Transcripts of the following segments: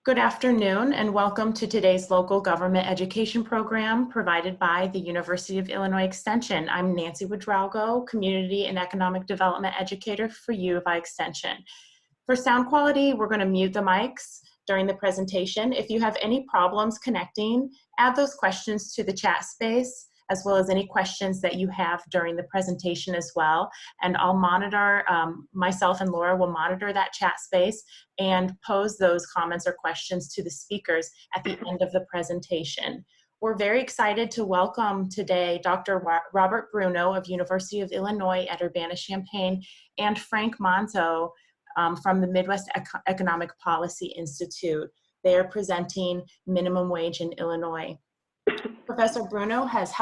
Good afternoon and welcome to today's local government education program provided by the University of Illinois Extension. I'm Nancy Wodralgo, Community and Economic Development Educator for U of I Extension. For sound quality, we're going to mute the mics during the presentation. If you have any problems connecting, add those questions to the chat space, as well as any questions that you have during the presentation as well. And I'll monitor, myself and Laura will monitor that chat space and pose those comments or questions to the speakers at the end of the presentation. We're very excited to welcome today Dr. Robert Bruno of University of Illinois at Urbana-Champaign and Frank Monzo from the Midwest Economic Policy Institute. They are presenting minimum wage in Illinois. Professor Bruno has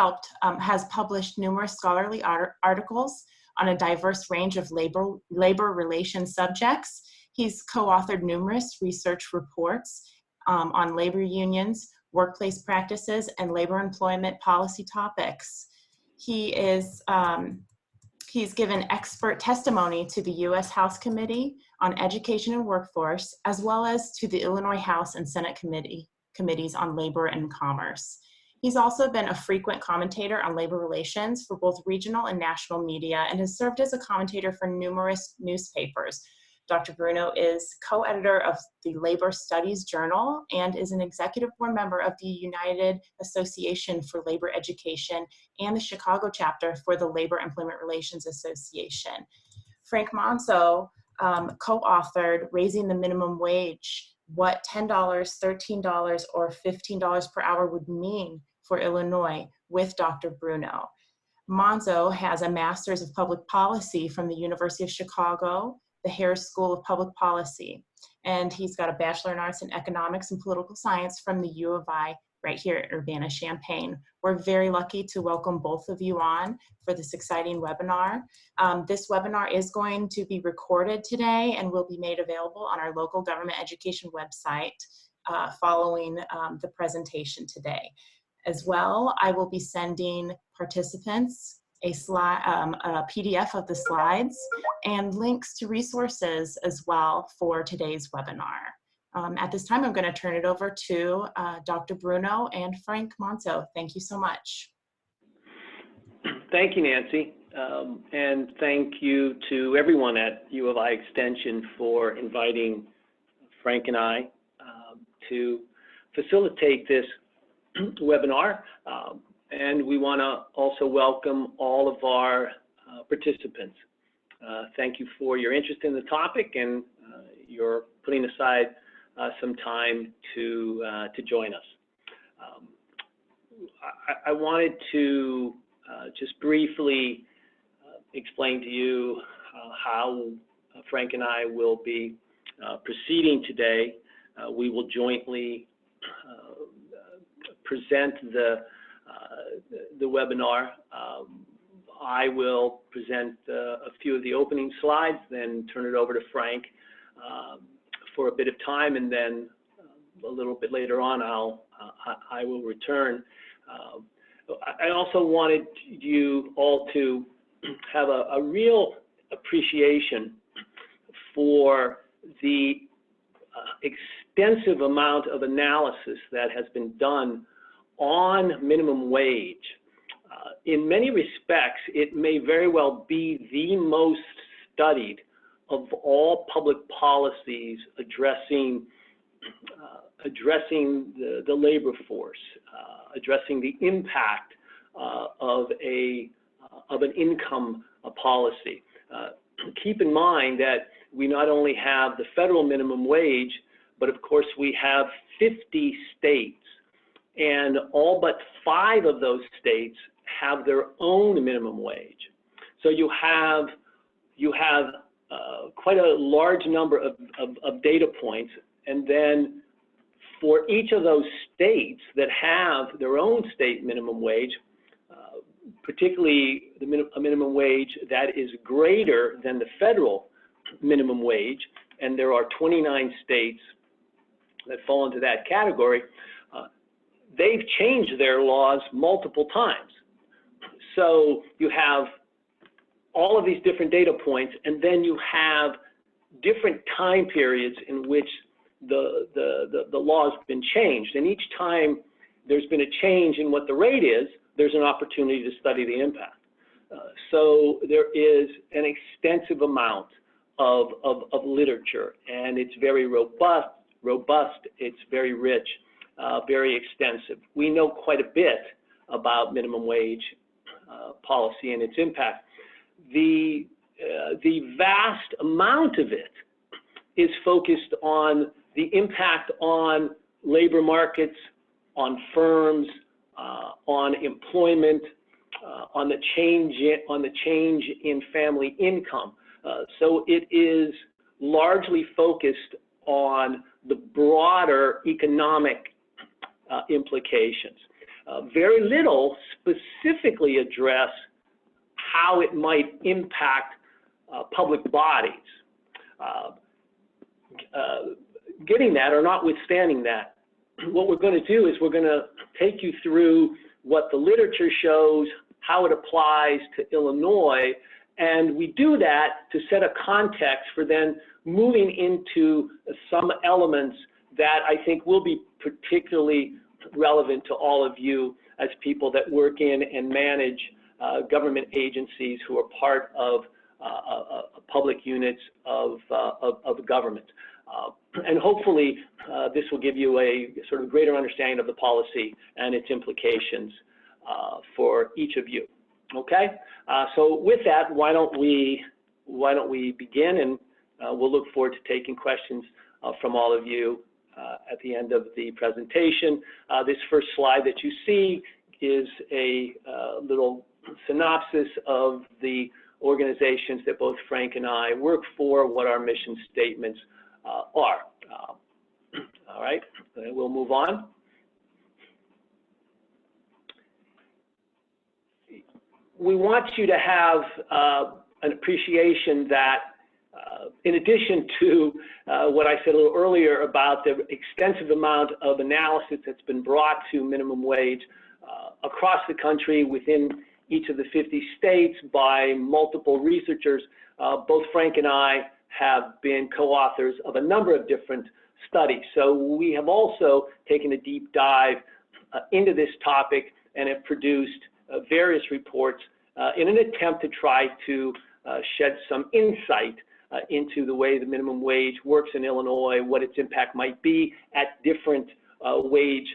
published numerous scholarly articles on a diverse range of labor relations subjects. He's co-authored numerous research reports on labor unions, workplace practices, and labor employment policy topics. He's given expert testimony to the U.S. House Committee on Education and Workforce, as well as to the Illinois House and Senate committees on labor and commerce. He's also been a frequent commentator on labor relations for both regional and national media and has served as a commentator for numerous newspapers. Dr. Bruno is co-editor of the Labor Studies Journal and is an executive board member of the United Association for Labor Education and the Chicago chapter for the Labor Employment Relations Association. Frank Monzo co-authored Raising the Minimum Wage, what $10, $13, or $15 per hour would mean for Illinois with Dr. Bruno. Monzo has a Master's of Public Policy from the University of Chicago, the Harris School of Public Policy, and he's got a Bachelor in Arts in Economics and Political Science from the U of I right here at Urbana-Champaign. We're very lucky to welcome both of you on for this exciting webinar. This webinar is going to be recorded today and will be made available on our local government education website following the presentation today. As well, I will be sending participants a PDF of the slides and links to resources as well for today's webinar. At this time, I'm going to turn it over to Dr. Bruno and Frank Monzo. Thank you so much. Thank you, Nancy, and thank you to everyone at U of I Extension for inviting Frank and I to facilitate this webinar. And we want to also welcome all of our participants. Thank you for your interest in the topic and your putting aside some time to join us. I wanted to just briefly explain to you how Frank and I will be proceeding today. We will jointly present the webinar. I will present a few of the opening slides, then turn it over to Frank for a bit of time, and then a little bit later on I will return. I also wanted you all to have a real appreciation for the extensive amount of analysis that has been done on minimum wage. In many respects, it may very well be the most studied of all public policies addressing the labor force, addressing the impact of an income policy. Keep in mind that we not only have the federal minimum wage, but of course we have 50 states, and all but 5 of those states have their own minimum wage. So you have quite a large number of data points, and then for each of those states that have their own state minimum wage, particularly a minimum wage that is greater than the federal minimum wage, and there are 29 states that fall into that category, they've changed their laws multiple times. So you have all of these different data points, and then you have different time periods in which the law has been changed. And each time there's been a change in what the rate is, there's an opportunity to study the impact. So there is an extensive amount of literature, and it's very robust, it's very rich, very extensive. We know quite a bit about minimum wage policy and its impact. The vast amount of it is focused on the impact on labor markets, on firms, on employment, on the change in family income. So it is largely focused on the broader economic implications. Very little specifically address how it might impact public bodies. Getting that, or notwithstanding that, what we're going to do is we're going to take you through what the literature shows, how it applies to Illinois, and we do that to set a context for then moving into some elements that I think will be particularly relevant to all of you as people that work in and manage government agencies who are part of public units of government. And hopefully this will give you a sort of greater understanding of the policy and its implications for each of you. Okay, so with that, why don't we begin, and we'll look forward to taking questions from all of you at the end of the presentation. This first slide that you see is a little synopsis of the organizations that both Frank and I work for, what our mission statements are. All right, we'll move on. We want you to have an appreciation that in addition to what I said a little earlier about the extensive amount of analysis that's been brought to minimum wage across the country within each of the 50 states by multiple researchers, both Frank and I have been co-authors of a number of different studies. So we have also taken a deep dive into this topic and have produced various reports in an attempt to try to shed some insight into the way the minimum wage works in Illinois, what its impact might be at different wage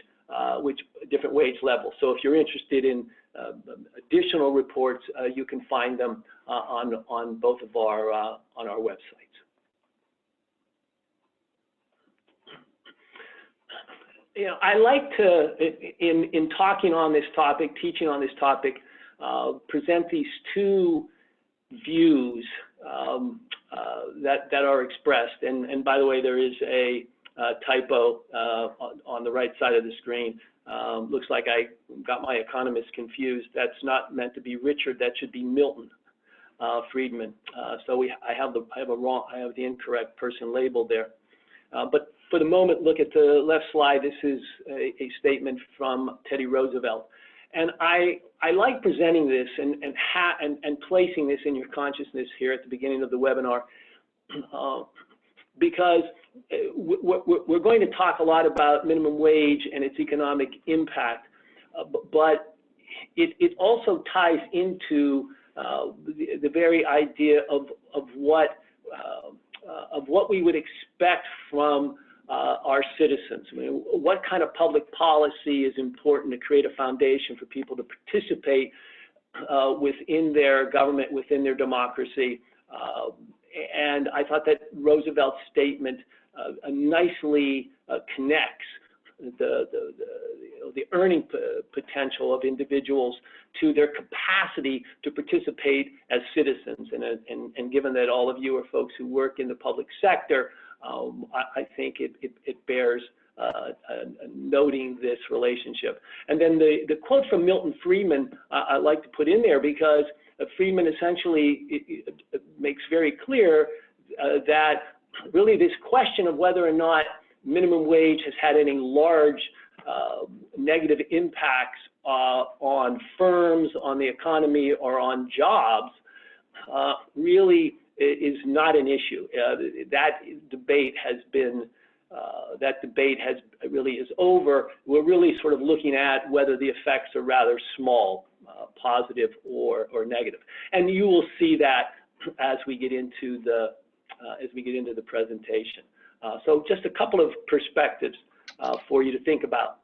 levels. So if you're interested in additional reports, you can find them on both of our on our websites. You know, I like to, in talking on this topic, teaching on this topic, present these two views that are expressed. And by the way, there is a typo on the right side of the screen. Looks like I got my economist confused. That's not meant to be Richard. That should be Milton Friedman. So I have the incorrect person labeled there. But for the moment, look at the left slide. This is a statement from Teddy Roosevelt. And I like presenting this and placing this in your consciousness here at the beginning of the webinar because we're going to talk a lot about minimum wage and its economic impact, but it also ties into the very idea of what we would expect from our citizens. I mean, what kind of public policy is important to create a foundation for people to participate within their government, within their democracy. And I thought that Roosevelt's statement nicely connects the earning potential of individuals to their capacity to participate as citizens. And given that all of you are folks who work in the public sector, I think it bears noting this relationship. And then the quote from Milton Friedman I like to put in there because Friedman essentially makes very clear that really this question of whether or not minimum wage has had any large negative impacts on firms, on the economy, or on jobs really is not an issue. That debate has been that debate really is over. We're really sort of looking at whether the effects are rather small, positive or negative. And you will see that as we get into the presentation. So just a couple of perspectives for you to think about.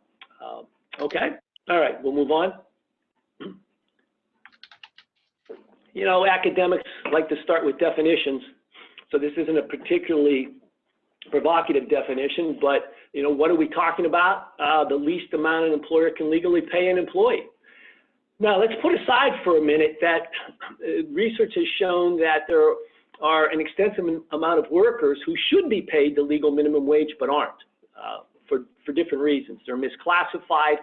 Okay, all right, we'll move on. You know, academics like to start with definitions, so this isn't a particularly provocative definition, but you know, what are we talking about? The least amount an employer can legally pay an employee. Now, let's put aside for a minute that research has shown that there are an extensive amount of workers who should be paid the legal minimum wage but aren't for different reasons. They're misclassified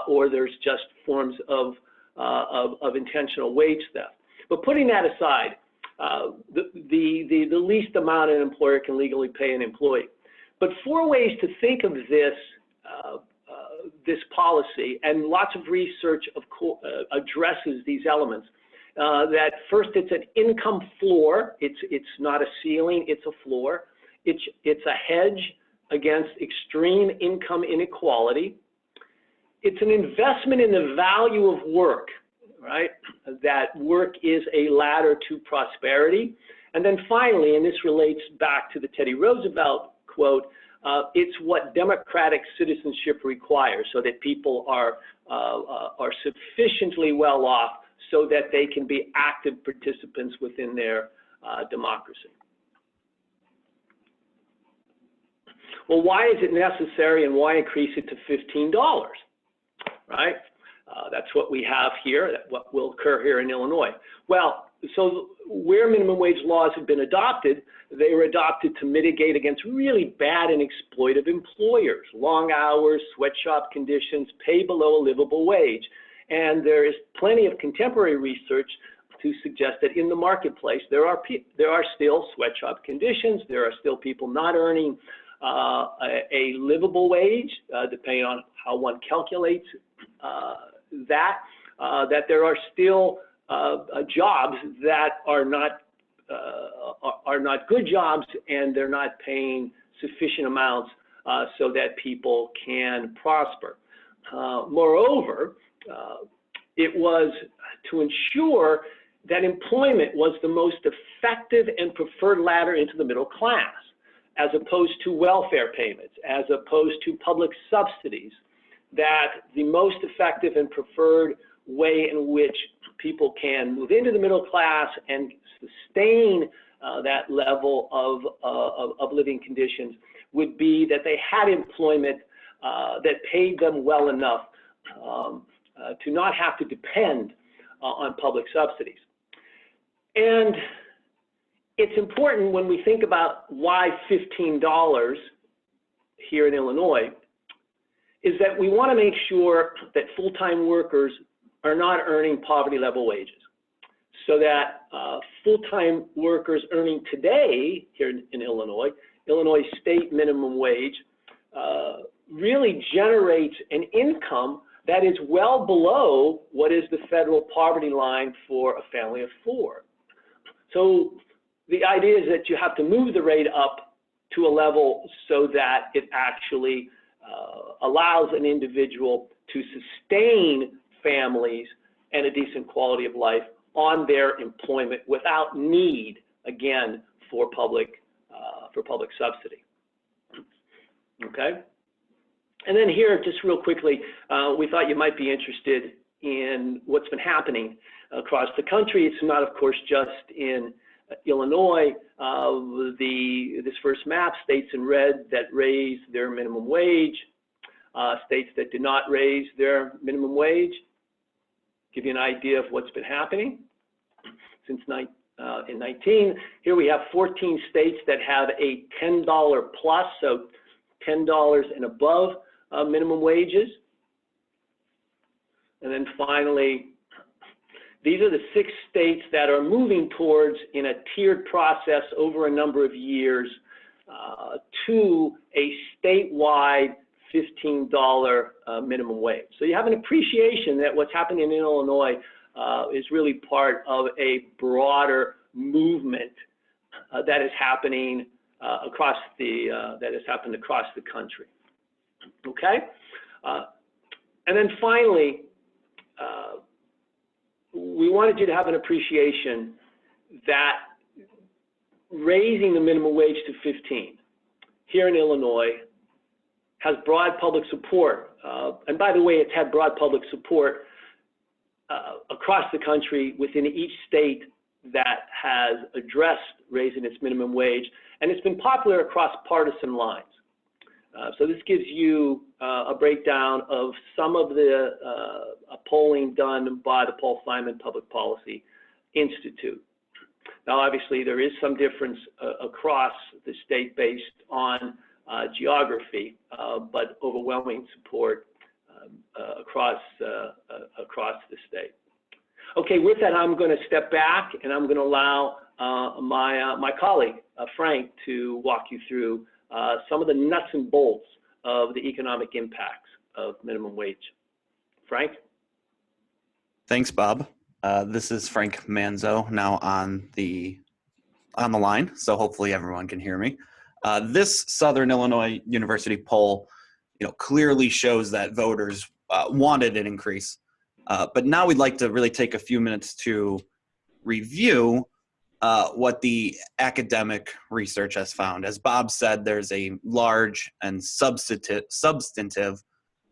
or there's just forms of intentional wage theft. But putting that aside, the least amount an employer can legally pay an employee. But 4 ways to think of this this policy, and lots of research addresses these elements. That first, it's an income floor. It's not a ceiling, it's a floor. It's a hedge against extreme income inequality. It's an investment in the value of work, right? That work is a ladder to prosperity. And then finally, and this relates back to the Teddy Roosevelt quote, it's what democratic citizenship requires, so that people are sufficiently well off so that they can be active participants within their democracy. Well, why is it necessary and why increase it to $15, right? That's what we have here, what will occur here in Illinois. Well, so where minimum wage laws have been adopted, they were adopted to mitigate against really bad and exploitive employers, long hours, sweatshop conditions, pay below a livable wage. And there is plenty of contemporary research to suggest that in the marketplace, there are still sweatshop conditions, there are still people not earning a livable wage, depending on how one calculates that there are still jobs that are not good jobs, and they're not paying sufficient amounts so that people can prosper. Moreover, it was to ensure that employment was the most effective and preferred ladder into the middle class, as opposed to welfare payments, as opposed to public subsidies, that the most effective and preferred way in which people can move into the middle class and sustain that level of living conditions would be that they had employment that paid them well enough to not have to depend on public subsidies. And it's important when we think about why $15 here in Illinois, is that we want to make sure that full-time workers are not earning poverty level wages, so that full-time workers earning today here in Illinois state minimum wage really generates an income that is well below what is the federal poverty line for a family of 4. So the idea is that you have to move the rate up to a level so that it actually allows an individual to sustain families and a decent quality of life on their employment without need, again, for public subsidy. Okay? And then here, just real quickly, we thought you might be interested in what's been happening across the country. It's not, of course, just in Illinois. This first map, states in red that raised their minimum wage, states that did not raise their minimum wage. Give you an idea of what's been happening since in 19. Here we have 14 states that have a $10 plus, so $10 and above minimum wages. And then finally, these are the 6 states that are moving towards, in a tiered process over a number of years, to a statewide $15 minimum wage. So you have an appreciation that what's happening in Illinois is really part of a broader movement that is happening that has happened across the country. Okay? And then finally, we wanted you to have an appreciation that raising the minimum wage to 15 here in Illinois has broad public support. And by the way, it's had broad public support across the country within each state that has addressed raising its minimum wage, and it's been popular across partisan lines. So this gives you a breakdown of some of the polling done by the Paul Simon Public Policy Institute. Now, obviously, there is some difference across the state based on geography, but overwhelming support across the state. Okay, with that, I'm going to step back and I'm going to allow my colleague, Frank, to walk you through some of the nuts and bolts of the economic impacts of minimum wage. Frank? Thanks, Bob. This is Frank Manzo now on the line, so hopefully everyone can hear me. This Southern Illinois University poll, clearly shows that voters wanted an increase. But now we'd like to really take a few minutes to review what the academic research has found. As Bob said, there's a large and substantive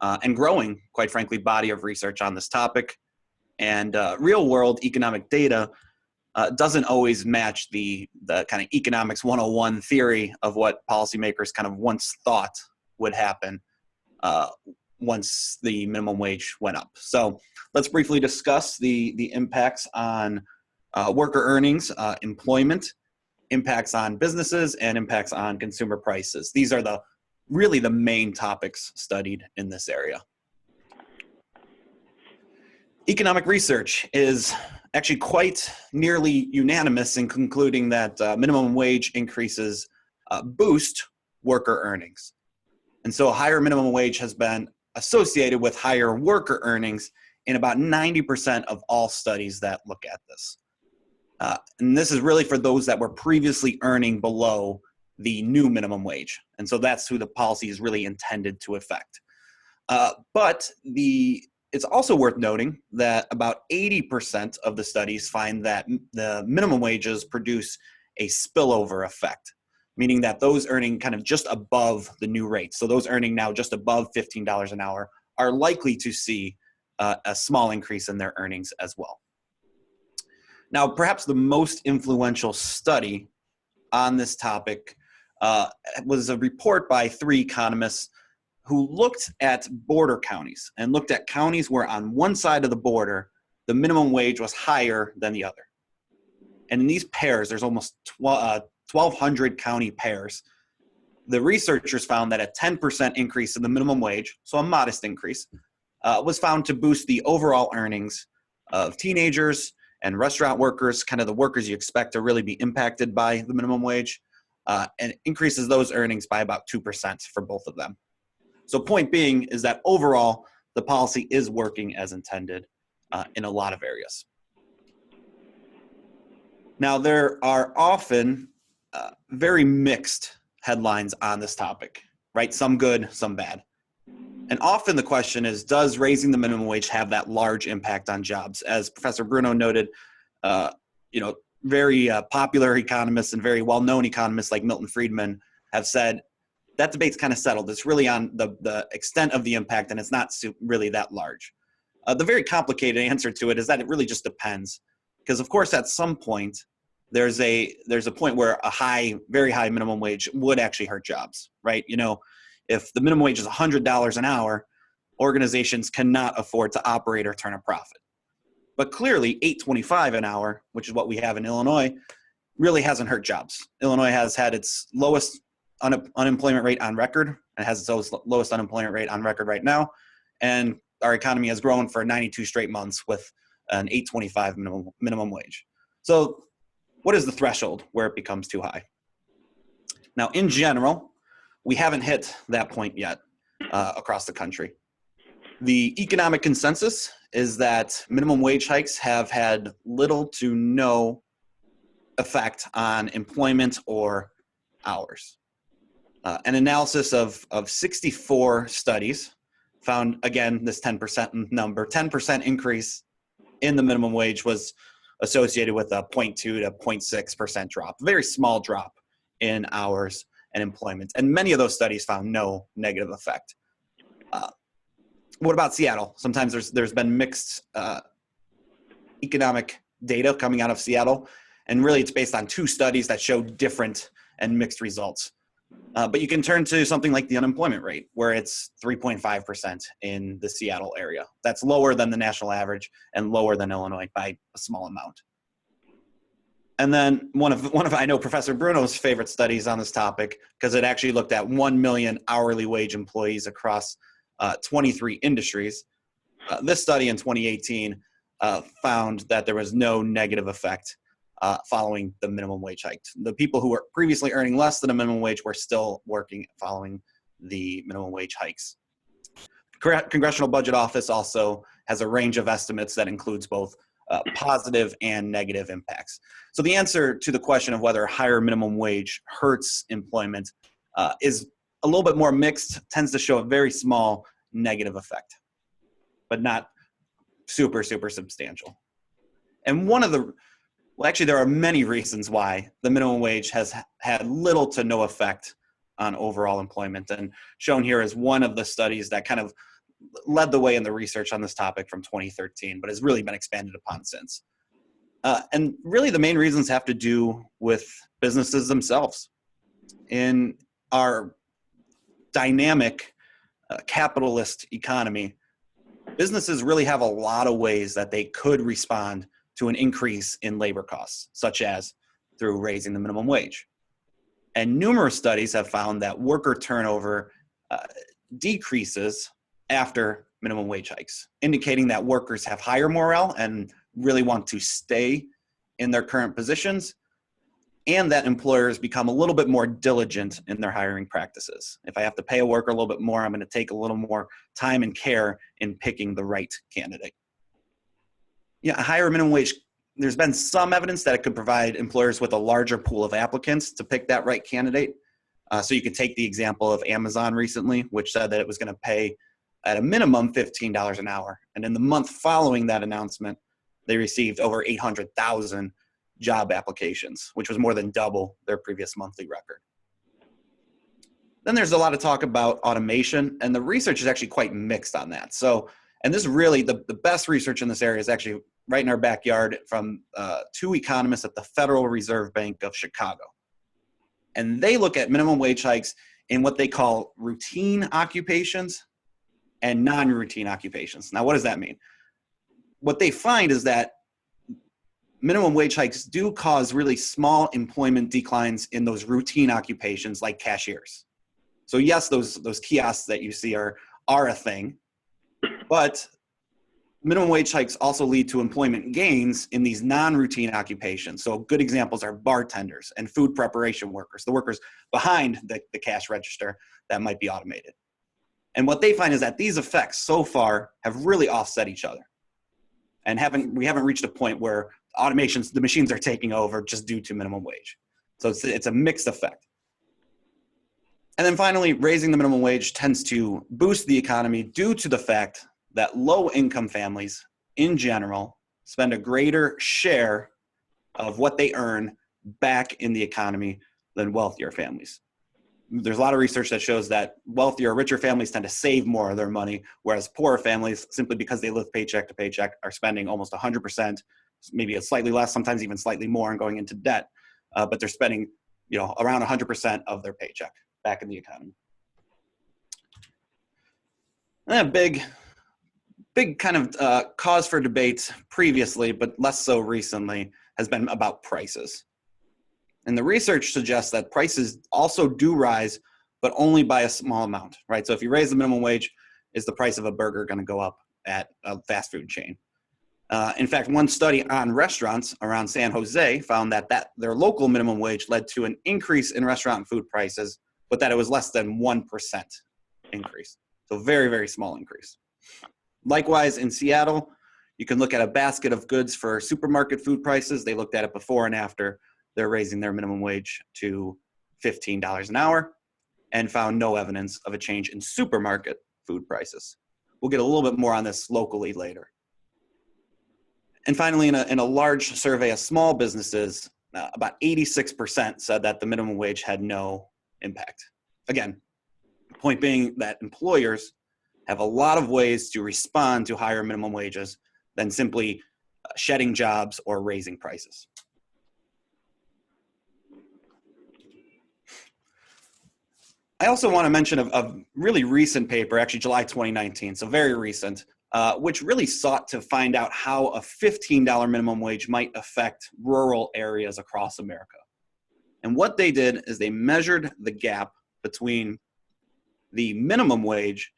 and growing, quite frankly, body of research on this topic. And real-world economic data doesn't always match the kind of economics 101 theory of what policymakers kind of once thought would happen once the minimum wage went up. So let's briefly discuss the impacts on worker earnings, employment, impacts on businesses, and impacts on consumer prices. These are really the main topics studied in this area. Economic research is actually quite nearly unanimous in concluding that minimum wage increases boost worker earnings. And so a higher minimum wage has been associated with higher worker earnings in about 90% of all studies that look at this. And this is really for those that were previously earning below the new minimum wage. And so that's who the policy is really intended to affect. But it's also worth noting that about 80% of the studies find that the minimum wages produce a spillover effect, meaning that those earning kind of just above the new rate, so those earning now just above $15 an hour, are likely to see a small increase in their earnings as well. Now, perhaps the most influential study on this topic was a report by 3 economists who looked at border counties and looked at counties where on one side of the border, the minimum wage was higher than the other. And in these pairs, there's almost 1,200 county pairs. The researchers found that a 10% increase in the minimum wage, so a modest increase, was found to boost the overall earnings of teenagers and restaurant workers, kind of the workers you expect to really be impacted by the minimum wage, and increases those earnings by about 2% for both of them. So point being is that overall, the policy is working as intended in a lot of areas. Now, there are often very mixed headlines on this topic, right? Some good, some bad. And often the question is, does raising the minimum wage have that large impact on jobs? As Professor Bruno noted, very popular economists and very well-known economists like Milton Friedman have said, that debate's kind of settled. It's really on the extent of the impact, and it's not really that large. The very complicated answer to it is that it really just depends. Because of course, at some point, there's a point where a very high minimum wage would actually hurt jobs, right? If the minimum wage is $100 an hour, organizations cannot afford to operate or turn a profit. But clearly, $8.25 an hour, which is what we have in Illinois, really hasn't hurt jobs. Illinois has had its lowest unemployment rate on record. It has its lowest unemployment rate on record right now. And our economy has grown for 92 straight months with an $8.25 minimum wage. So what is the threshold where it becomes too high? Now, in general, we haven't hit that point yet across the country. The economic consensus is that minimum wage hikes have had little to no effect on employment or hours. An analysis of 64 studies found, again, this 10% number, 10% increase in the minimum wage was associated with a 0.2 to 0.6% drop, a very small drop in hours and employment. And many of those studies found no negative effect. What about Seattle? Sometimes there's been mixed economic data coming out of Seattle, and really it's based on two studies that show different and mixed results. But you can turn to something like the unemployment rate, where it's 3.5% in the Seattle area. That's lower than the national average and lower than Illinois by a small amount. And then one of I know Professor Bruno's favorite studies on this topic, because it actually looked at 1 million hourly wage employees across 23 industries. This study in 2018 found that there was no negative effect following the minimum wage hike. The people who were previously earning less than a minimum wage were still working following the minimum wage hikes. Congressional Budget Office also has a range of estimates that includes both positive and negative impacts. So the answer to the question of whether a higher minimum wage hurts employment is a little bit more mixed, tends to show a very small negative effect, but not super, super substantial. And actually there are many reasons why the minimum wage has had little to no effect on overall employment. And shown here is one of the studies that kind of led the way in the research on this topic from 2013, but has really been expanded upon since. And really the main reasons have to do with businesses themselves. In our dynamic capitalist economy, businesses really have a lot of ways that they could respond to an increase in labor costs, such as through raising the minimum wage. And numerous studies have found that worker turnover decreases after minimum wage hikes, indicating that workers have higher morale and really want to stay in their current positions, and that employers become a little bit more diligent in their hiring practices. If I have to pay a worker a little bit more, I'm going to take a little more time and care in picking the right candidate. Yeah, a higher minimum wage, there's been some evidence that it could provide employers with a larger pool of applicants to pick that right candidate. So you could take the example of Amazon recently, which said that it was going to pay at a minimum $15 an hour. And in the month following that announcement, they received over 800,000 job applications, which was more than double their previous monthly record. Then there's a lot of talk about automation, and the research is actually quite mixed on that. So, and this is really the best research in this area is actually right in our backyard from two economists at the Federal Reserve Bank of Chicago. And they look at minimum wage hikes in what they call routine occupations and non-routine occupations. Now, what does that mean? What they find is that minimum wage hikes do cause really small employment declines in those routine occupations like cashiers. So yes, those kiosks that you see are a thing, but minimum wage hikes also lead to employment gains in these non-routine occupations. So good examples are bartenders and food preparation workers, the workers behind the cash register that might be automated. And what they find is that these effects so far have really offset each other. And we haven't reached a point where the machines are taking over just due to minimum wage. So it's a mixed effect. And then finally, raising the minimum wage tends to boost the economy due to the fact that low-income families in general spend a greater share of what they earn back in the economy than wealthier families. There's a lot of research that shows that wealthier, richer families tend to save more of their money, whereas poorer families, simply because they live paycheck to paycheck, are spending almost 100%, maybe a slightly less, sometimes even slightly more, and going into debt. But they're spending, around 100% of their paycheck back in the economy. And a big kind of cause for debate previously, but less so recently, has been about prices. And the research suggests that prices also do rise, but only by a small amount, right? So if you raise the minimum wage, is the price of a burger going to go up at a fast food chain? In fact, one study on restaurants around San Jose found that their local minimum wage led to an increase in restaurant and food prices, but that it was less than 1% increase. So very, very small increase. Likewise, in Seattle, you can look at a basket of goods for supermarket food prices. They looked at it before and after they're raising their minimum wage to $15 an hour and found no evidence of a change in supermarket food prices. We'll get a little bit more on this locally later. And finally, in a large survey of small businesses, about 86% said that the minimum wage had no impact. Again, point being that employers have a lot of ways to respond to higher minimum wages than simply shedding jobs or raising prices. I also want to mention a really recent paper, actually July 2019, so very recent, which really sought to find out how a $15 minimum wage might affect rural areas across America. And what they did is they measured the gap between the minimum wage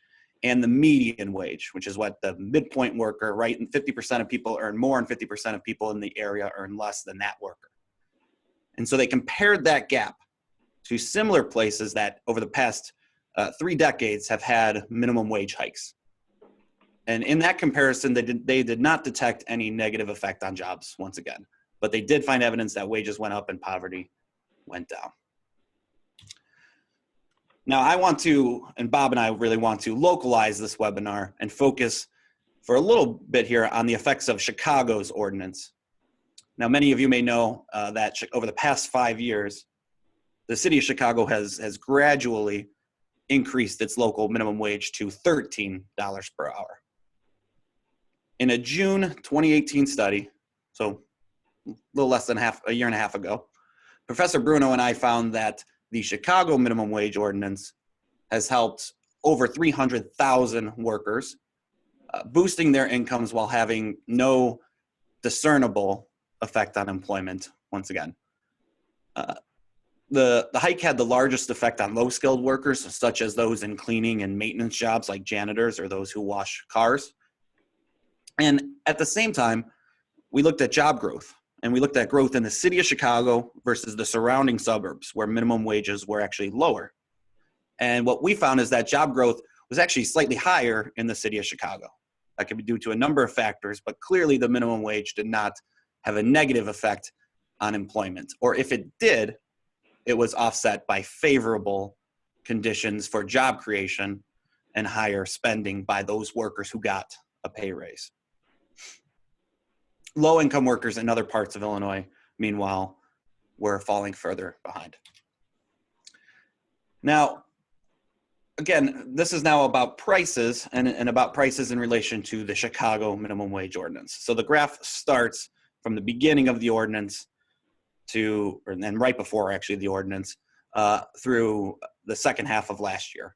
and the median wage, which is what the midpoint worker, right? And 50% of people earn more and 50% of people in the area earn less than that worker. And so they compared that gap to similar places that over the past 3 decades have had minimum wage hikes. And in that comparison, they did not detect any negative effect on jobs once again, but they did find evidence that wages went up and poverty went down. Now I want to, and Bob and I really want to localize this webinar and focus for a little bit here on the effects of Chicago's ordinance. Now, many of you may know that over the past 5 years, the city of Chicago has gradually increased its local minimum wage to $13 per hour. In a June 2018 study, so a little less than a year and a half ago, Professor Bruno and I found that the Chicago minimum wage ordinance has helped over 300,000 workers, boosting their incomes while having no discernible effect on employment once again. The hike had the largest effect on low-skilled workers, such as those in cleaning and maintenance jobs like janitors or those who wash cars. And at the same time, we looked at job growth, and we looked at growth in the city of Chicago versus the surrounding suburbs where minimum wages were actually lower. And what we found is that job growth was actually slightly higher in the city of Chicago. That could be due to a number of factors, but clearly the minimum wage did not have a negative effect on employment. Or if it did, it was offset by favorable conditions for job creation and higher spending by those workers who got a pay raise. Low-income workers in other parts of Illinois, meanwhile, were falling further behind. Now, again, this is now about prices and about prices in relation to the Chicago minimum wage ordinance. So the graph starts from the beginning of the ordinance and then right before actually the ordinance through the second half of last year.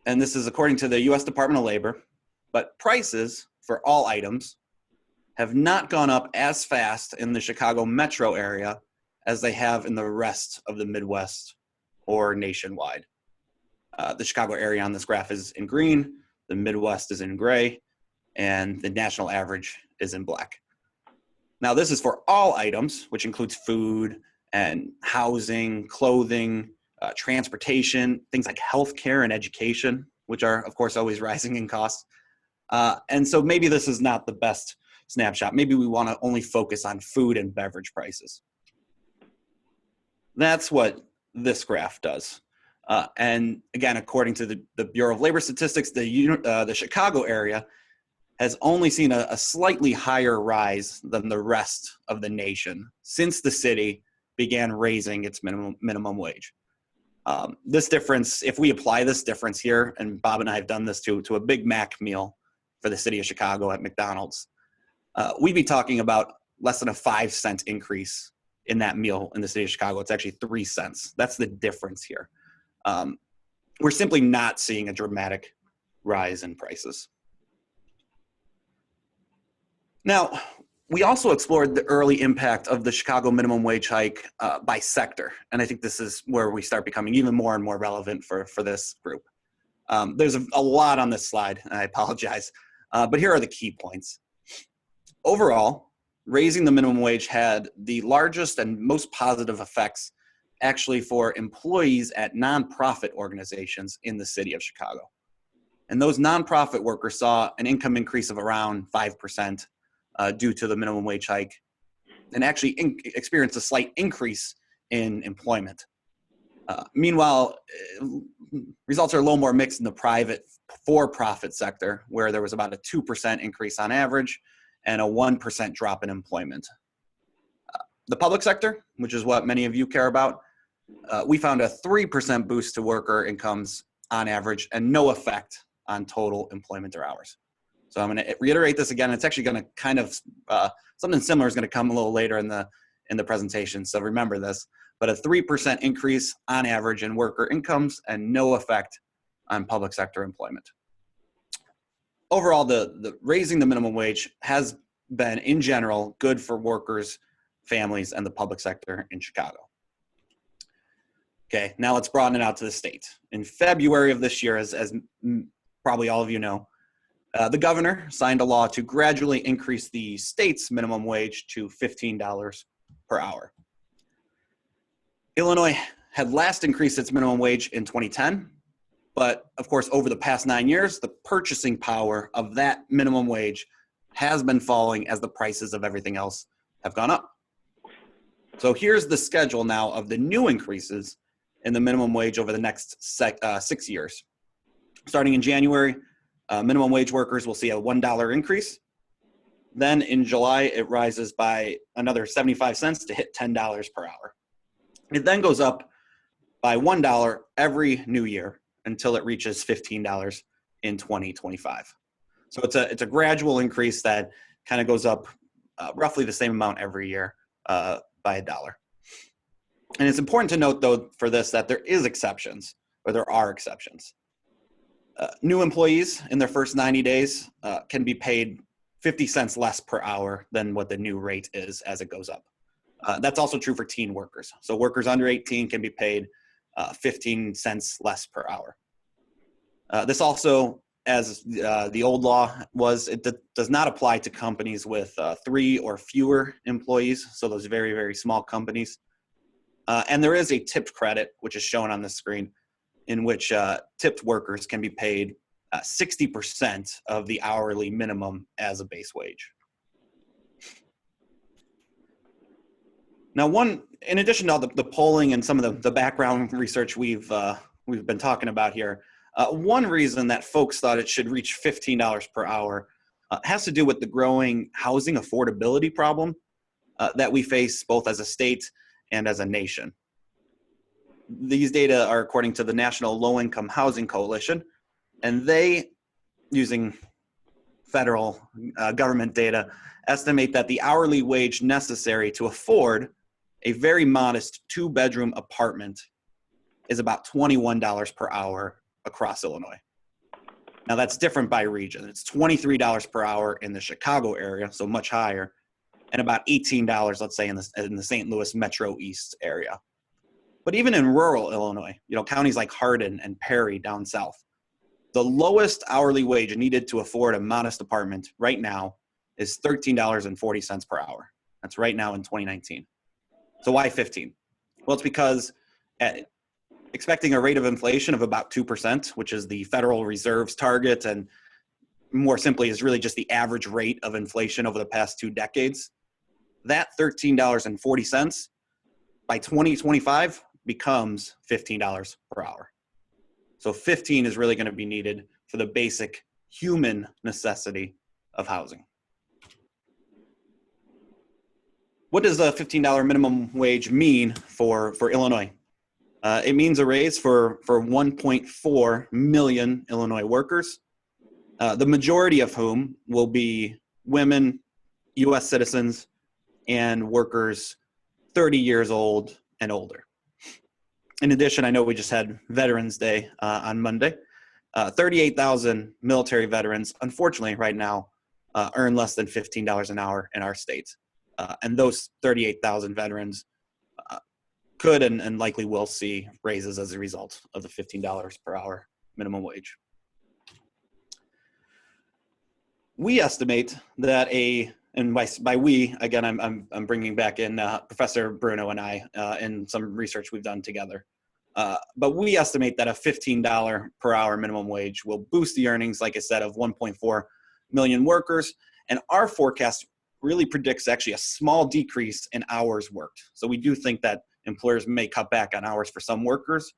And this is according to the U.S. Department of Labor, but prices for all items have not gone up as fast in the Chicago metro area as they have in the rest of the Midwest or nationwide. The Chicago area on this graph is in green, the Midwest is in gray, and the national average is in black. Now, this is for all items, which includes food and housing, clothing, transportation, things like healthcare and education, which are, of course, always rising in cost. And so maybe this is not the best snapshot. Maybe we want to only focus on food and beverage prices. That's what this graph does. And again, according to the Bureau of Labor Statistics, the Chicago area has only seen a slightly higher rise than the rest of the nation since the city began raising its minimum wage. This difference, if we apply this difference here, and Bob and I have done this to a Big Mac meal for the city of Chicago at McDonald's, we'd be talking about less than a 5-cent increase in that meal in the city of Chicago. It's actually 3 cents. That's the difference here. We're simply not seeing a dramatic rise in prices. Now, we also explored the early impact of the Chicago minimum wage hike by sector. And I think this is where we start becoming even more and more relevant for this group. There's a lot on this slide, and I apologize. But here are the key points. Overall, raising the minimum wage had the largest and most positive effects actually for employees at nonprofit organizations in the city of Chicago. And those nonprofit workers saw an income increase of around 5% due to the minimum wage hike, and actually experienced a slight increase in employment. Meanwhile, results are a little more mixed in the private for-profit sector, where there was about a 2% increase on average and a 1% drop in employment. The public sector, which is what many of you care about, we found a 3% boost to worker incomes on average and no effect on total employment or hours. So I'm going to reiterate this again. It's actually going to kind of, something similar is going to come a little later in the presentation. So remember this, but a 3% increase on average in worker incomes and no effect on public sector employment. Overall, the raising the minimum wage has been, in general, good for workers, families, and the public sector in Chicago. Okay, now let's broaden it out to the state. In February of this year, as probably all of you know, the governor signed a law to gradually increase the state's minimum wage to $15 per hour. Illinois had last increased its minimum wage in 2010, but of course, over the past 9 years, the purchasing power of that minimum wage has been falling as the prices of everything else have gone up. So here's the schedule now of the new increases in the minimum wage over the next 6 years. Starting in January, minimum wage workers will see a $1 increase. Then in July, it rises by another 75 cents to hit $10 per hour. It then goes up by $1 every new year until it reaches $15 in 2025. So it's a gradual increase that kind of goes up roughly the same amount every year by $1. And it's important to note, though, for this, that there is exceptions, or there are exceptions. New employees in their first 90 days can be paid 50 cents less per hour than what the new rate is as it goes up. That's also true for teen workers. So workers under 18 can be paid 15 cents less per hour. This also, as the old law was, it does not apply to companies with 3 or fewer employees, so those very, very small companies. And there is a tipped credit, which is shown on the screen, in which tipped workers can be paid 60% of the hourly minimum as a base wage. Now, in addition to all the polling and some of the background research we've been talking about here, one reason that folks thought it should reach $15 per hour has to do with the growing housing affordability problem that we face both as a state and as a nation. These data are according to the National Low-Income Housing Coalition, and they, using federal government data, estimate that the hourly wage necessary to afford a very modest 2-bedroom apartment is about $21 per hour across Illinois. Now that's different by region. It's $23 per hour in the Chicago area, so much higher, and about $18, let's say, in the St. Louis Metro East area. But even in rural Illinois, counties like Hardin and Perry down south, the lowest hourly wage needed to afford a modest apartment right now is $13.40 per hour. That's right now in 2019. So why 15? Well, it's because expecting a rate of inflation of about 2%, which is the Federal Reserve's target, and more simply is really just the average rate of inflation over the past 2 decades, that $13.40 by 2025 becomes $15 per hour. So 15 is really going to be needed for the basic human necessity of housing. What does a $15 minimum wage mean for Illinois? It means a raise for 1.4 million Illinois workers, the majority of whom will be women, U.S. citizens, and workers 30 years old and older. In addition, I know we just had Veterans Day on Monday. 38,000 military veterans, unfortunately, right now, earn less than $15 an hour in our state. And those 38,000 veterans could and likely will see raises as a result of the $15 per hour minimum wage. We estimate that and by we, again, I'm bringing back in Professor Bruno and I in some research we've done together. But we estimate that a $15 per hour minimum wage will boost the earnings, like I said, of 1.4 million workers. And our forecast really predicts actually a small decrease in hours worked. So we do think that employers may cut back on hours for some workers,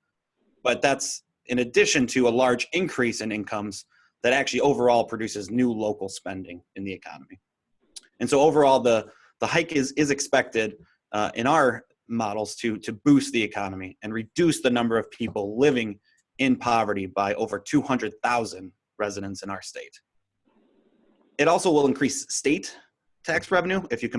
but that's in addition to a large increase in incomes that actually overall produces new local spending in the economy. And so overall, the hike is expected in our models to boost the economy and reduce the number of people living in poverty by over 200,000 residents in our state. It also will increase state tax revenue if you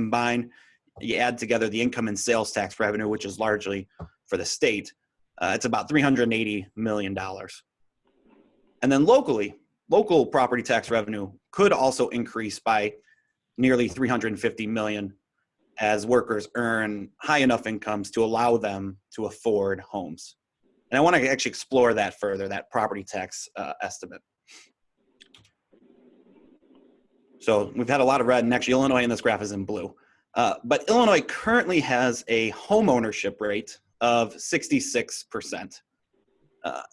add together the income and sales tax revenue, which is largely for the state. It's about $380 million. And then local property tax revenue could also increase by nearly $350 million as workers earn high enough incomes to allow them to afford homes. And I want to actually explore that further, that property tax estimate. So we've had a lot of red, and actually Illinois in this graph is in blue. But Illinois currently has a homeownership rate of 66%.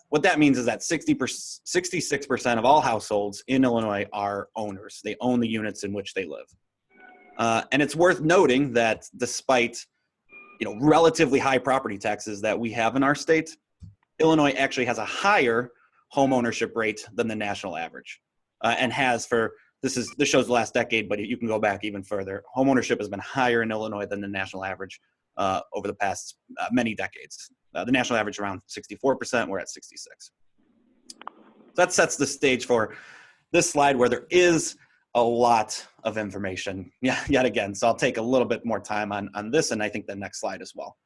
What that means is that 66% of all households in Illinois are owners. They own the units in which they live. And it's worth noting that despite relatively high property taxes that we have in our state, Illinois actually has a higher home ownership rate than the national average, and has for this shows the last decade, but you can go back even further. Home ownership has been higher in Illinois than the national average over the past many decades. The national average around 64%. We're at 66%. So that sets the stage for this slide, where there is a lot of information yet again. So I'll take a little bit more time on this, and I think the next slide as well.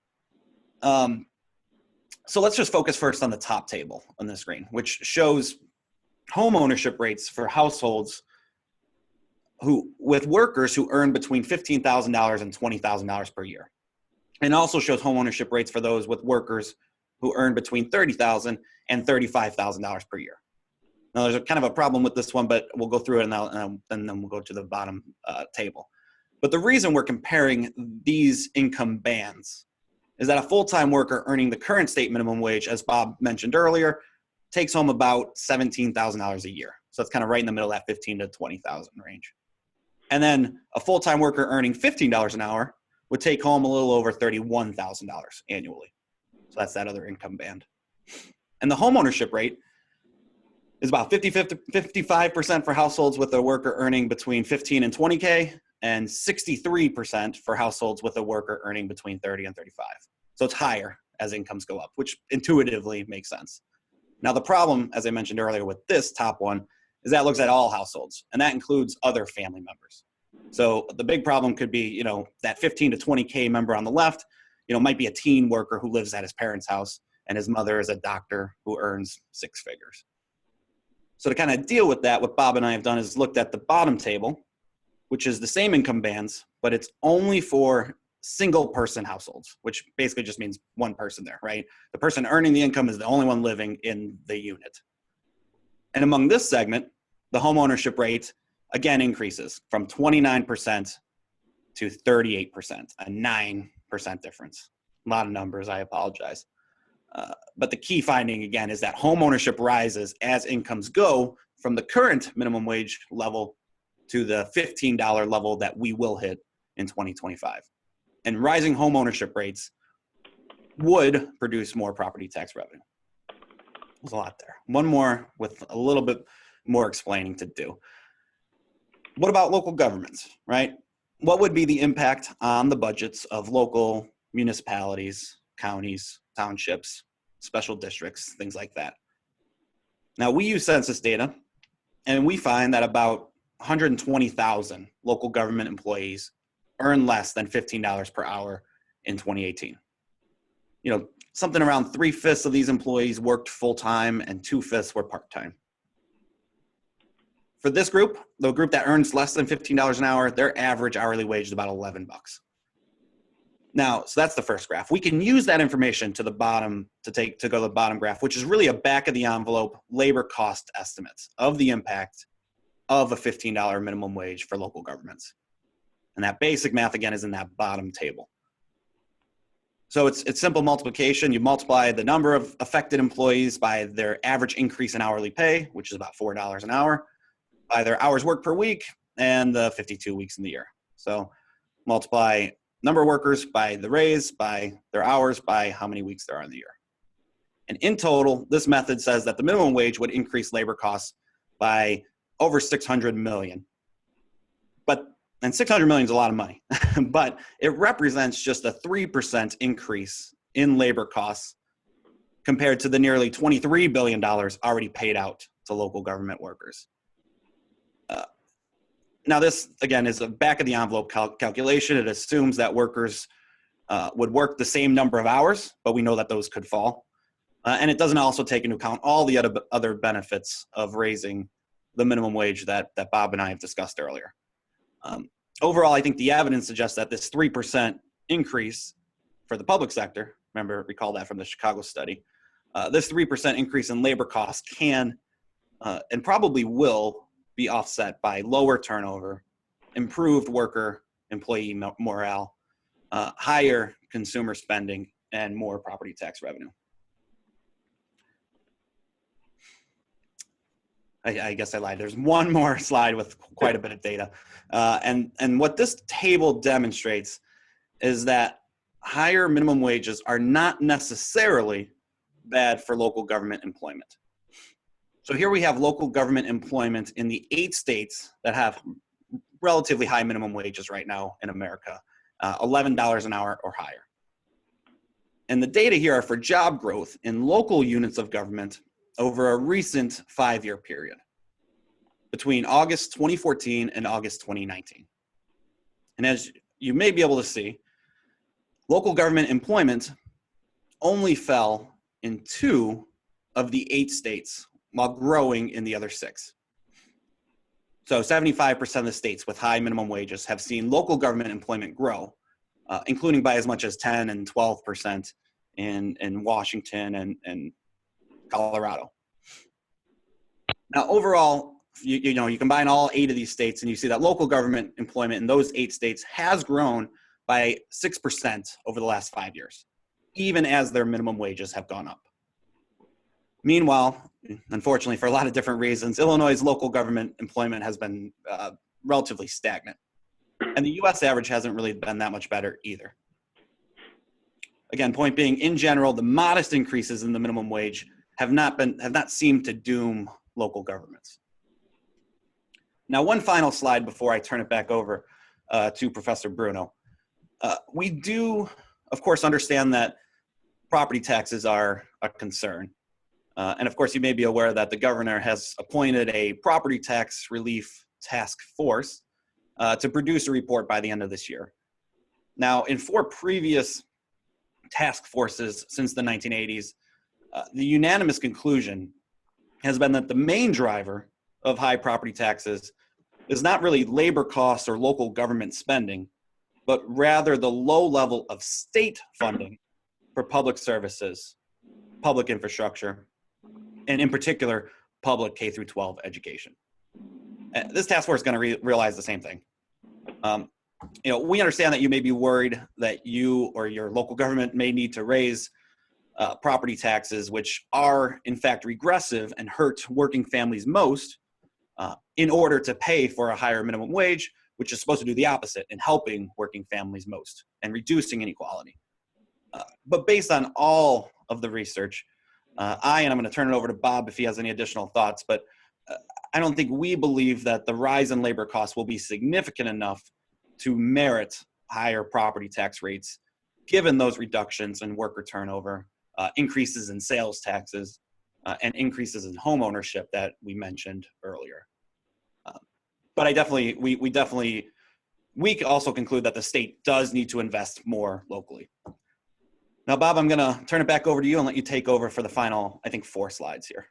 So let's just focus first on the top table on the screen, which shows home ownership rates for households with workers who earn between $15,000 and $20,000 per year. And also shows home ownership rates for those with workers who earn between $30,000 and $35,000 per year. Now, there's kind of a problem with this one, but we'll go through it and then we'll go to the bottom table. But the reason we're comparing these income bands is that a full-time worker earning the current state minimum wage, as Bob mentioned earlier, takes home about $17,000 a year. So it's kind of right in the middle of that $15,000 to $20,000 range. And then a full-time worker earning $15 an hour would take home a little over $31,000 annually. So that's that other income band. And the homeownership rate is about 55% for households with a worker earning between 15 and 20K, and 63% for households with a worker earning between 30 and 35. So it's higher as incomes go up, which intuitively makes sense. Now, the problem, as I mentioned earlier with this top one, is that it looks at all households, and that includes other family members. So the big problem could be, that 15 to 20K member on the left, might be a teen worker who lives at his parents' house, and his mother is a doctor who earns six figures. So to kind of deal with that, what Bob and I have done is looked at the bottom table, which is the same income bands, but it's only for single person households, which basically just means one person there, right? The person earning the income is the only one living in the unit. And among this segment, the home ownership rate again increases from 29% to 38%, a 9% difference. A lot of numbers, I apologize. But the key finding, again, is that home ownership rises as incomes go from the current minimum wage level to the $15 level that we will hit in 2025. And rising home ownership rates would produce more property tax revenue. There's a lot there. One more with a little bit more explaining to do. What about local governments, right? What would be the impact on the budgets of local municipalities, counties, townships, special districts, things like that? Now, we use census data, and we find that about 120,000 local government employees earn less than $15 per hour in 2018. Something around 3/5 of these employees worked full-time and 2/5 were part-time. For this group, the group that earns less than $15 an hour, their average hourly wage is about $11. Now, so that's the first graph. We can use that information to the bottom to go to the bottom graph, which is really a back of the envelope labor cost estimates of the impact of a $15 minimum wage for local governments. And that basic math, again, is in that bottom table. So it's simple multiplication. You multiply the number of affected employees by their average increase in hourly pay, which is about $4 an hour, by their hours worked per week, and the 52 weeks in the year. So multiply number of workers by the raise, by their hours, by how many weeks there are in the year. And in total, this method says that the minimum wage would increase labor costs by over 600 million. And 600 million is a lot of money, but it represents just a 3% increase in labor costs compared to the nearly $23 billion already paid out to local government workers. Now this, again, is a back of the envelope calculation. It assumes that workers would work the same number of hours, but we know that those could fall. And it doesn't also take into account all the other benefits of raising the minimum wage that Bob and I have discussed earlier. Overall, I think the evidence suggests that this 3% increase for the public sector, recall that from the Chicago study, this 3% increase in labor costs can and probably will be offset by lower turnover, improved worker-employee morale, higher consumer spending, and more property tax revenue. I guess I lied. There's one more slide with quite a bit of data. And what this table demonstrates is that higher minimum wages are not necessarily bad for local government employment. So here we have local government employment in the 8 states that have relatively high minimum wages right now in America, $11 an hour or higher. And the data here are for job growth in local units of government over a recent 5-year period between August 2014 and August 2019. And as you may be able to see, local government employment only fell in 2 of the 8 states while growing in the other 6. So 75% of the states with high minimum wages have seen local government employment grow, including by as much as 10 and 12% in Washington and Colorado. Now, overall, you combine all 8 of these states and you see that local government employment in those 8 states has grown by 6% over the last 5 years, even as their minimum wages have gone up. Meanwhile, unfortunately, for a lot of different reasons, Illinois' local government employment has been relatively stagnant. And the US average hasn't really been that much better either. Again, point being, in general, the modest increases in the minimum wage have not seemed to doom local governments. Now, one final slide before I turn it back over to Professor Bruno. We do, of course, understand that property taxes are a concern. And of course, you may be aware that the governor has appointed a property tax relief task force to produce a report by the end of this year. Now, in 4 previous task forces since the 1980s, the unanimous conclusion has been that the main driver of high property taxes is not really labor costs or local government spending, but rather the low level of state funding for public services, public infrastructure, and in particular, public K through 12 education. This task force is going to realize the same thing. We understand that you may be worried that you or your local government may need to raise property taxes, which are in fact regressive and hurt working families most in order to pay for a higher minimum wage, which is supposed to do the opposite in helping working families most and reducing inequality. But based on all of the research, and I'm going to turn it over to Bob if he has any additional thoughts, but I don't think we believe that the rise in labor costs will be significant enough to merit higher property tax rates, given those reductions in worker turnover, increases in sales taxes, and increases in home ownership that we mentioned earlier. But we also conclude that the state does need to invest more locally. Now, Bob, I'm going to turn it back over to you and let you take over for the final, I think, 4 slides here.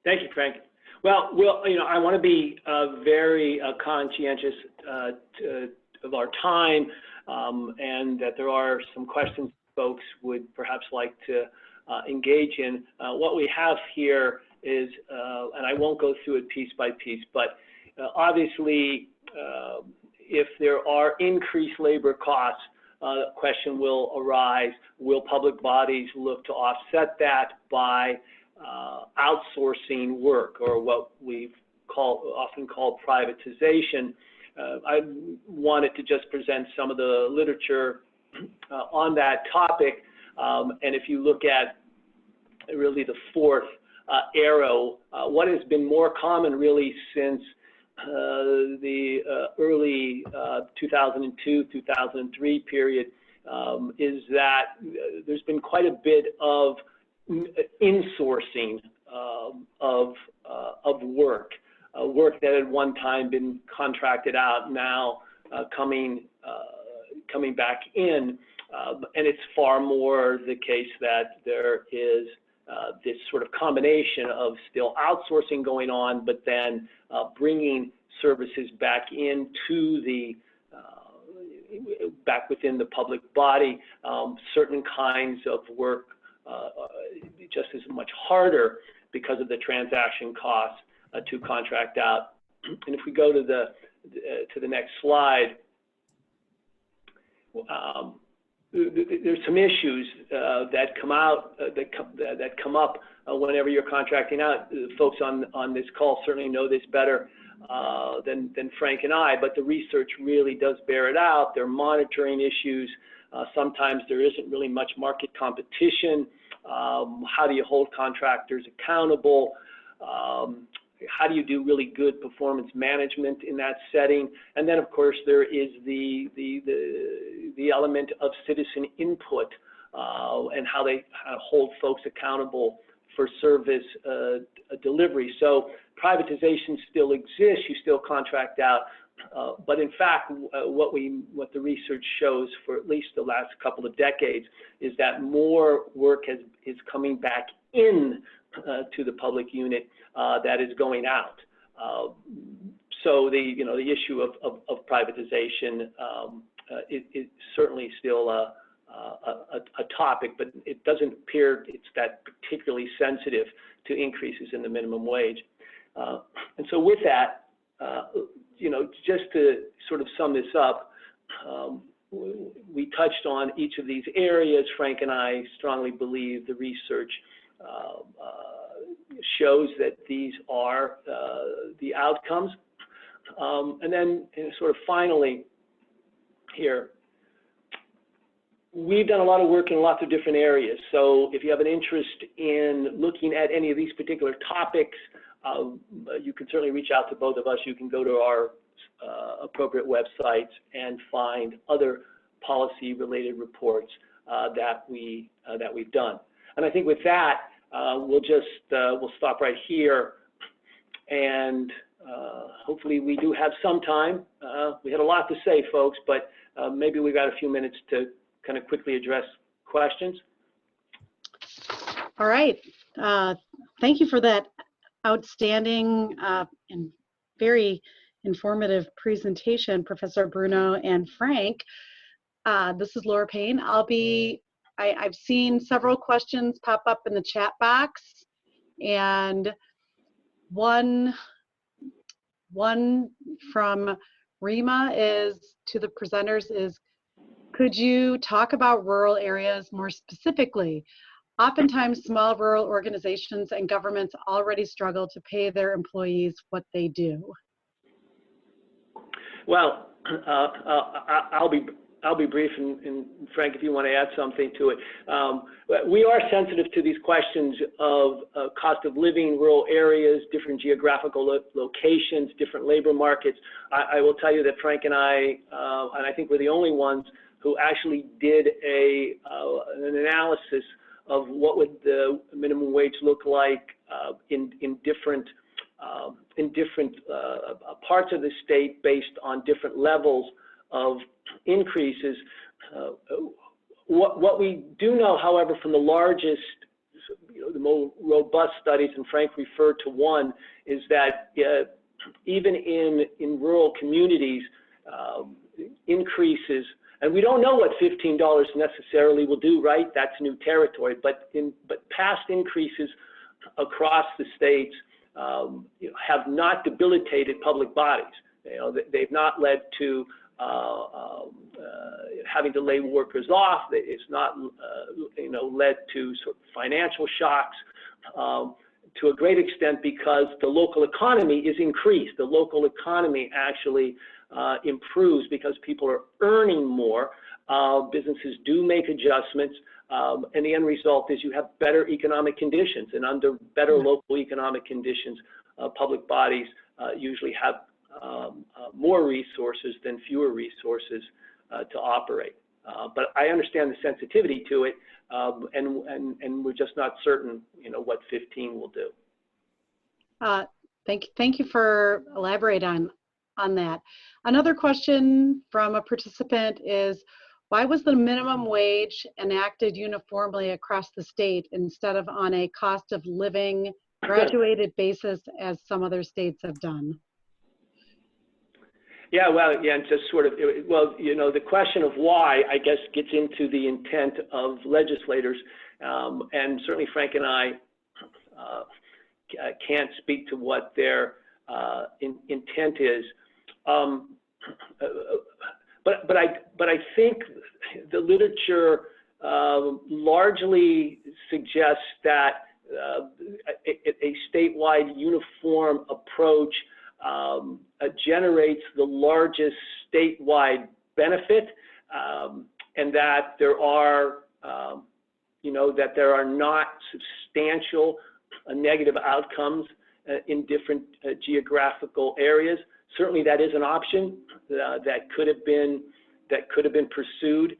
Thank you, Frank. Well, I want to be very conscientious of our time, and that there are some questions folks would perhaps like to engage in. What we have here is, and I won't go through it piece by piece, but obviously, if there are increased labor costs, the question will arise, will public bodies look to offset that by outsourcing work, or what we've often called privatization? I wanted to just present some of the literature on that topic. And if you look at really the fourth arrow, what has been more common really since the early 2002, 2003 period is that there's been quite a bit of insourcing of work. Work that had one time been contracted out, now coming back in, and it's far more the case that there is this sort of combination of still outsourcing going on, but then bringing services back into the back within the public body. Certain kinds of work just is much harder because of the transaction costs to contract out. And if we go to the next slide, there's some issues that come out that come up whenever you're contracting out. Folks on this call certainly know this better than Frank and I, but the research really does bear it out. There are monitoring issues. Sometimes there isn't really much market competition. How do you hold contractors accountable? How do you do really good performance management in that setting? And then, of course, there is the element of citizen input and how they hold folks accountable for service delivery. So privatization still exists. You still contract out. But in fact, what the research shows for at least the last couple of decades is that more work is coming back in to the public unit that is going out. So the issue of privatization is certainly still a topic, but it doesn't appear it's that particularly sensitive to increases in the minimum wage. And so with that, just to sort of sum this up, we touched on each of these areas. Frank and I strongly believe the research shows that these are the outcomes. And then sort of finally here, we've done a lot of work in lots of different areas. So if you have an interest in looking at any of these particular topics, you can certainly reach out to both of us. You can go to our appropriate websites and find other policy-related reports that we've done. And I think with that, we'll stop right here, and hopefully we do have some time. We had a lot to say, folks, but maybe we've got a few minutes to kind of quickly address questions. All right. Thank you for that outstanding and very informative presentation, Professor Bruno and Frank. This is Laura Payne. I've seen several questions pop up in the chat box, and one from Rima is to the presenters is, could you talk about rural areas more specifically? Oftentimes, small rural organizations and governments already struggle to pay their employees what they do. Well, I'll be brief, and Frank, if you want to add something to it. We are sensitive to these questions of cost of living, rural areas, different geographical locations, different labor markets. I will tell you that Frank and I think we're the only ones who actually did an analysis of what would the minimum wage look like in different parts of the state based on different levels of increases. What we do know, however, from the largest, the more robust studies, and Frank referred to one, is that even in rural communities, increases, and we don't know what $15 necessarily will do, right? That's new territory. But past increases across the states have not debilitated public bodies. They've not led to having to lay workers off. It's not led to sort of financial shocks. to a great extent because the local economy is increased. The local economy actually improves because people are earning more. Businesses do make adjustments, and the end result is you have better economic conditions. And under better local economic conditions, public bodies usually have more resources than fewer resources to operate. But I understand the sensitivity to it, and we're just not certain, what 15 will do. Thank you for elaborating on that. Another question from a participant is, why was the minimum wage enacted uniformly across the state instead of on a cost of living graduated basis as some other states have done? Yeah, well, and just sort of, the question of why, I guess, gets into the intent of legislators, and certainly Frank and I can't speak to what their intent is, but I think the literature largely suggests that a statewide uniform approach generates the largest statewide benefit, and that there are, not substantial negative outcomes in different geographical areas. Certainly, that is an option that could have been pursued,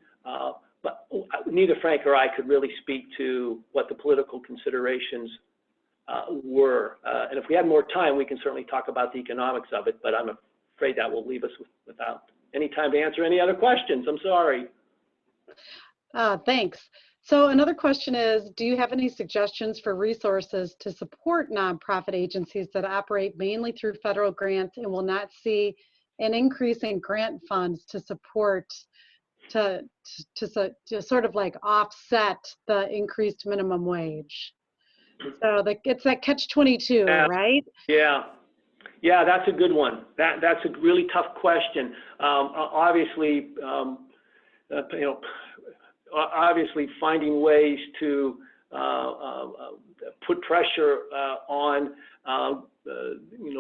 but neither Frank or I could really speak to what the political considerations were. And if we had more time, we can certainly talk about the economics of it, but I'm afraid that will leave us without any time to answer any other questions. I'm sorry. Thanks. So another question is, do you have any suggestions for resources to support nonprofit agencies that operate mainly through federal grants and will not see an increase in grant funds to support, to sort of like offset the increased minimum wage? So it's that catch-22, right? Yeah, that's a good one. That's a really tough question. Obviously, obviously finding ways to put pressure on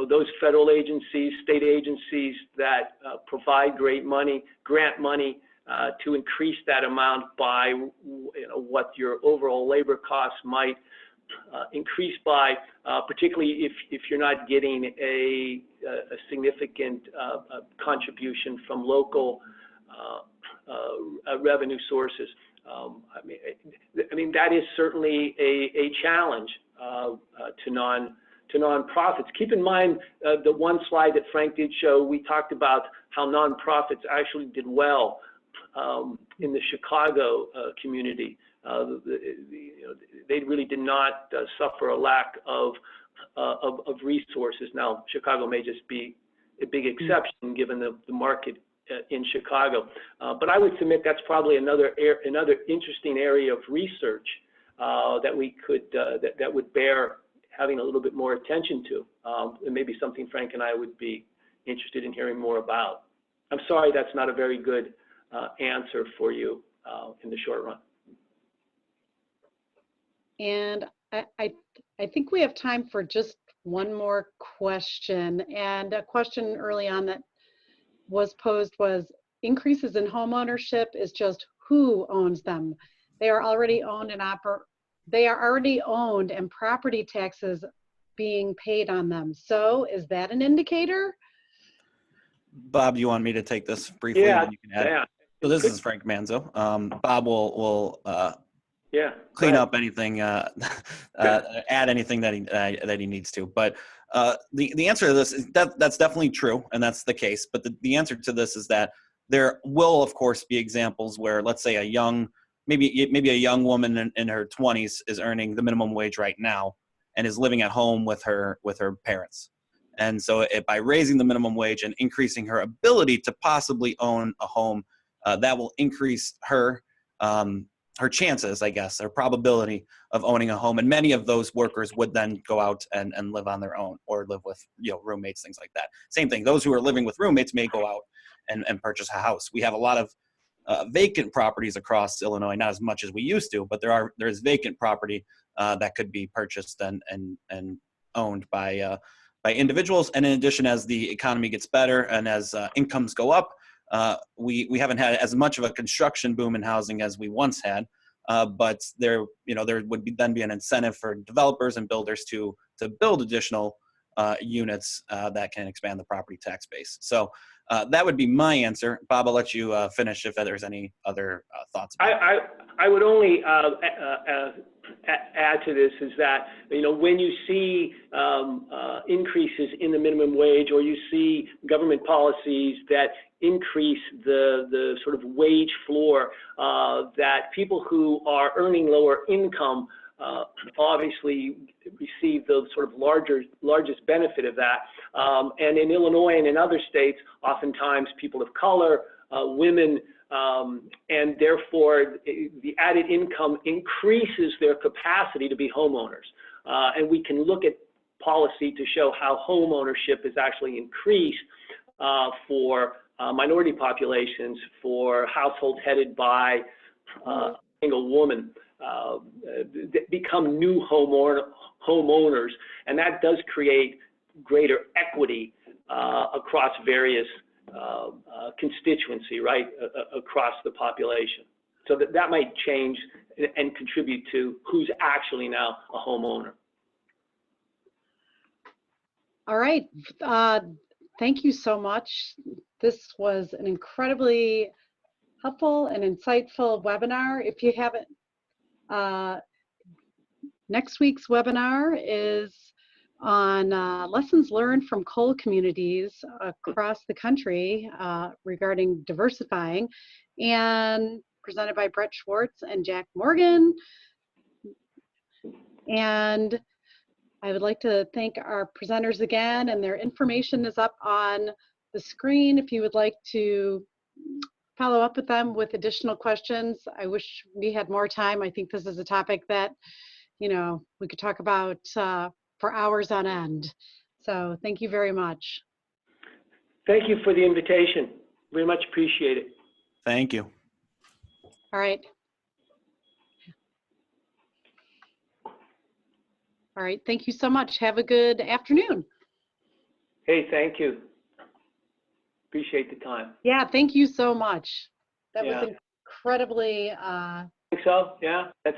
those federal agencies, state agencies that provide grant money to increase that amount by what your overall labor costs might increase by, particularly if you're not getting a significant contribution from local revenue sources. I mean that is certainly a challenge to nonprofits. Keep in mind the one slide that Frank did show. We talked about how nonprofits actually did well in the Chicago community. They really did not suffer a lack of resources. Now, Chicago may just be a big exception given the market in Chicago, but I would submit that's probably another interesting area of research that we could that would bear having a little bit more attention to, and maybe something Frank and I would be interested in hearing more about. I'm sorry that's not a very good answer for you in the short run. And I think we have time for just one more question. And a question early on that was posed was, increases in homeownership is just who owns them. They are already owned and property taxes being paid on them. So is that an indicator? Bob, you want me to take this briefly? Yeah, and you can add? yeah. So this is Frank Manzo. Bob will clean up anything, add anything that he needs to. But the answer to this is that's definitely true, and that's the case. But the answer to this is that there will, of course, be examples where, let's say, maybe a young woman in her 20s is earning the minimum wage right now and is living at home with her parents. And so by raising the minimum wage and increasing her ability to possibly own a home, that will increase her chances, I guess, her probability of owning a home. And many of those workers would then go out and live on their own or live with roommates, things like that. Same thing. Those who are living with roommates may go out and purchase a house. We have a lot of vacant properties across Illinois, not as much as we used to, but there is vacant property that could be purchased and owned by individuals. And in addition, as the economy gets better and as incomes go up, we haven't had as much of a construction boom in housing as we once had. But there would then be an incentive for developers and builders to build additional units that can expand the property tax base. So that would be my answer. Bob, I'll let you finish if there's any other thoughts. I would only add to this is that, when you see increases in the minimum wage, or you see government policies that increase the sort of wage floor, that people who are earning lower income obviously receive the sort of largest benefit of that. And in Illinois and in other states, oftentimes people of color, women, and therefore the added income increases their capacity to be homeowners. And we can look at policy to show how home ownership is actually increased for minority populations, for households headed by a single woman, become new homeowners, and that does create greater equity across various constituency, right, across the population. So that might change and contribute to who's actually now a homeowner. All right. Thank you so much. This was an incredibly helpful and insightful webinar. If you haven't, next week's webinar is on lessons learned from coal communities across the country regarding diversifying, and presented by Brett Schwartz and Jack Morgan. And I would like to thank our presenters again, and their information is up on the screen if you would like to follow up with them with additional questions. I wish we had more time. I think this is a topic that, we could talk about for hours on end. So thank you very much. Thank you for the invitation. Very much appreciate it. Thank you. All right. All right. Thank you so much. Have a good afternoon. Hey, thank you. Appreciate the time. Yeah, thank you so much. That Yeah. was incredibly Think so? Yeah, that's